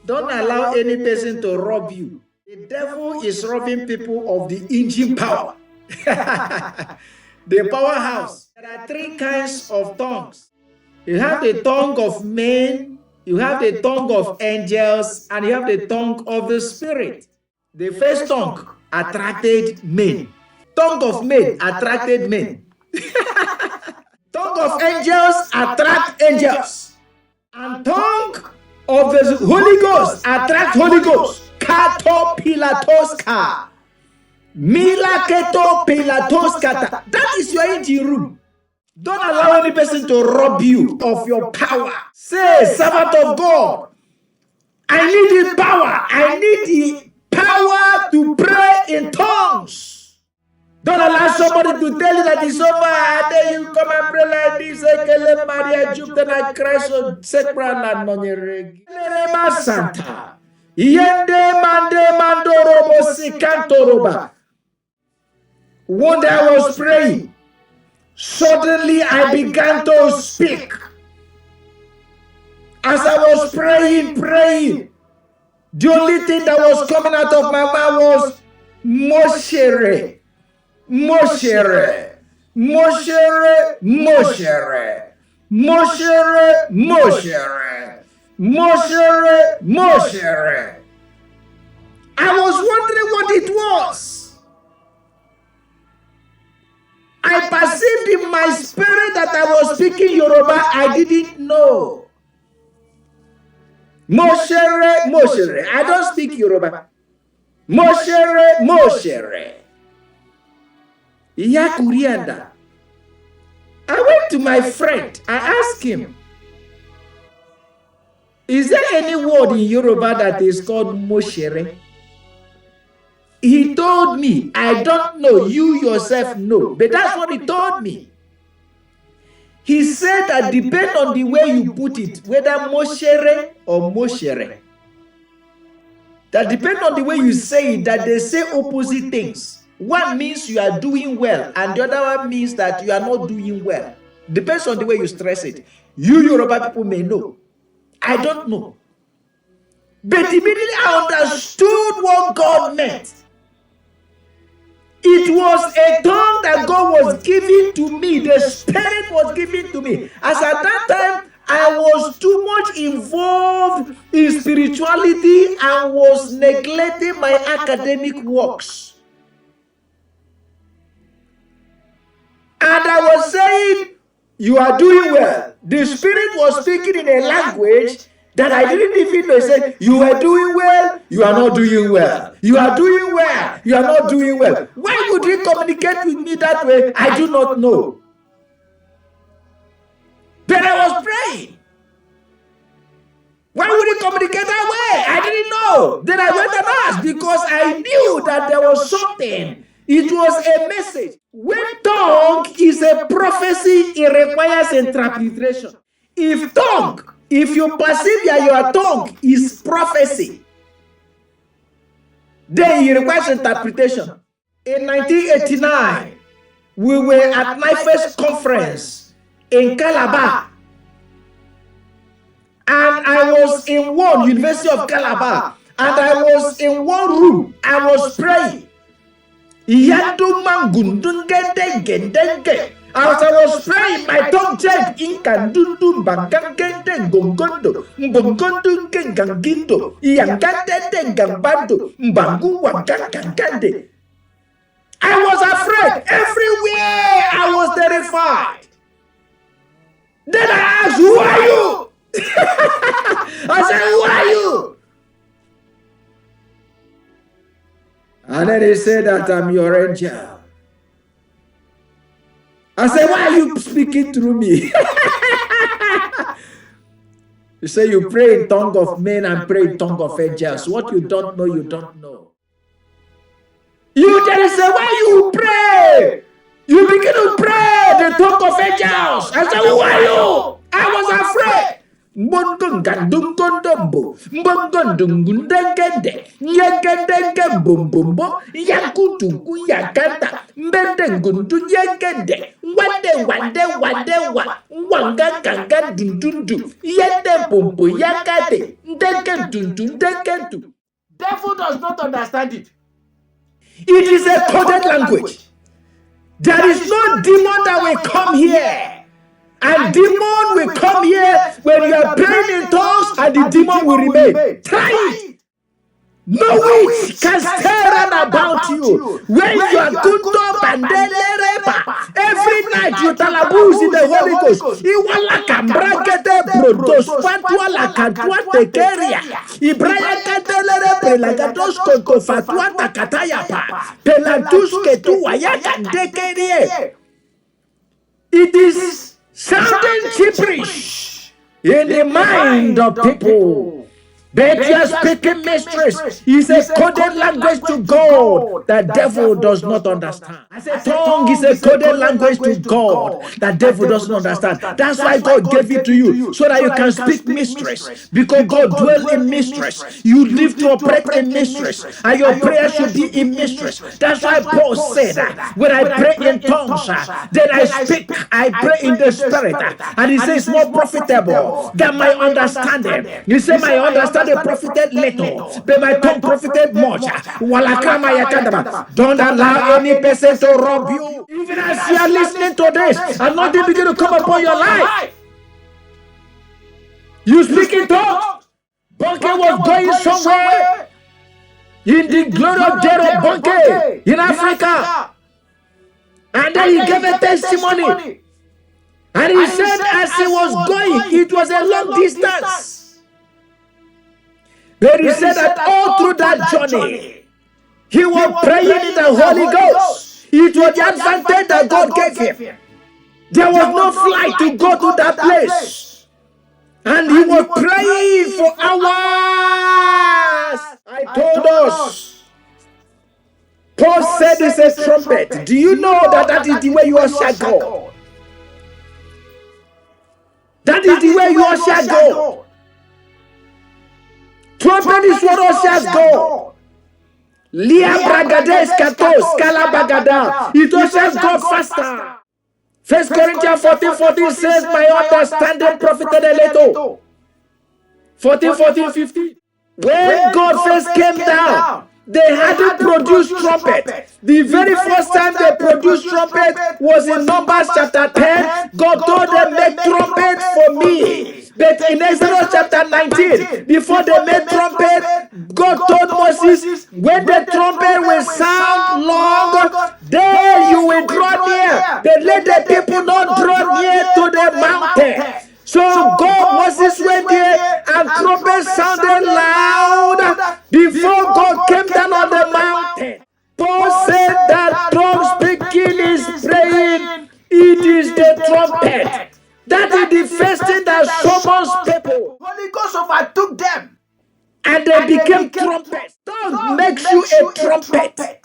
Don't allow any person to rob you. The devil is robbing people of the engine power. The powerhouse. There are three kinds of tongues. You have the tongue of men, you have the tongue of angels, and you have the tongue of the spirit. The first tongue attracted men. Tongue of men attracted men. Tongue of angels attract angels. And tongue of the Holy Ghost attract Holy Ghost. Kato pilatoska. Milaketo pilatoskata. That is your engine room. Don't allow any person to rob you of your power. Say, servant of God, I need the power. I need the power to pray in tongues. Don't allow somebody to tell you that it's over. And then you come and pray like this. Ekele Maria Jupiter Christ Sekra na Santa. Yende mande mandorobo sikantoroba. One day I was praying. Suddenly I began to speak. As I was praying, the only thing that was coming out of my mouth was Moshere, Moshere, Moshere, Moshere, Moshere, Moshere, Moshere, Moshere. I was wondering what it was. I perceived in my spirit that I was speaking Yoruba. I didn't know. Moshere, Moshere. I don't speak Yoruba. Moshere, Moshere. Yakurianda. I went to my friend. I asked him, is there any word in Yoruba that is called Moshere? He told me, I don't know, you yourself know. But that's what he told me. He said that depend on the way you put it, whether Moshere or Moshere. That depend on the way you say it, that they say opposite things. One means you are doing well, and the other one means that you are not doing well. Depends on the way you stress it. You Yoruba people may know. I don't know. But immediately I understood what God meant. It was a tongue that God was giving to me. The Spirit was giving to me. As at that time, I was too much involved in spirituality and was neglecting my academic works. And I was saying, you are doing well. The Spirit was speaking in a language that I didn't even know. He said, you are doing well, you are not doing well. You are doing well, you are not doing well. Why would he communicate with me that way? I do not know. But I was praying. Why would he communicate that way? I didn't know. Then I went and asked because I knew that there was something. It was a message. When tongue is a prophecy, it requires interpretation. If you perceive that your tongue is prophecy, then it requires interpretation. In 1989, we were at my first conference in Calabar. And I was in one University of Calabar. And I was in one room. I was praying. As I was praying, my tongue changed. Inkandundum bangangende gongondo, mbongondo ngengangindo, yangande ngambando, mbangu wangangangande. I was afraid. Everywhere I was terrified. Then I asked, who are you? I said, who are you? And then he said that I'm your angel. I said, why are you speaking through me? You say you pray in tongue of men and pray in tongue of angels. What you don't know, you don't know. You then say, why you pray? You begin to pray the tongue of angels. I said, who are you? I was afraid. Mbongondungondumbo, mbongondungundengende, nyengendenge mbumbo, yankutungu yankanta, mbendengundu nyengende, Wanga ganga dundundu. Yende pompo yakate. Denken dundun denkentu. Devil does not understand it. It is a coded language. There is no demon that will come here. And demon will come here when you are praying in tongues and the demon will remain. Try it. No witch can stay around about you. When you are good up and every night you talabuz in the Holy Ghost. Iwala kambragete brodos fatwa la katwa tekeria. Ibraya katelere pelagados konto fatwa takataya pa. Pelantus ketu wayaka dekerie. It is sounding gibberish in the mind of people. But you are speaking mysteries. It's a coded language to God that devil does not understand. As a tongue is a coded language to God that devil does not understand. That's why God gave it to you, so that you can speak mysteries. Because God dwells in mysteries. You live to operate in mysteries. And your prayer should be in mysteries. That's why Paul said, when I pray in tongues, then I speak. I pray in the spirit. And he says, more profitable than my understanding. He said, my understanding profited little, but my tongue profited much. Don't allow any person to rob you. Even as you are listening to this, and nothing begin to come upon your life. You speak in tongues. Bunke was going somewhere in the glory of death of Bunke in Africa. And then he gave a testimony. And he said as he was going, it was a long distance. But he said that all through that journey, he was praying in the Holy Ghost. It was the advantage that God gave him. There was no flight to go to that place. And he was praying for hours. I told us. Paul said it's a trumpet. Do you know that is the way you usher God? That is the way you usher God. Trumpet is what ushers God. Lia bragades katos kalabagada. It ushers God faster. 1 Corinthians 14:14 says, my understanding profited a little. 14:15. When God first came down, they hadn't produced trumpet. The very first time they produced trumpet was in Numbers chapter 10. God told them, make trumpet for me. But in Exodus chapter 19, before they made trumpet, God told Moses, when the trumpet will sound long, then you will draw near. But let the people not draw near to the mountain. So God, Moses went there and trumpet sounded loud before God came down on the mountain. Paul said that tongue speaking is praying. It is the trumpet. That is the first thing that summons people. Holy Ghost overtook them. And they became trumpets. Tongue makes you a trumpet.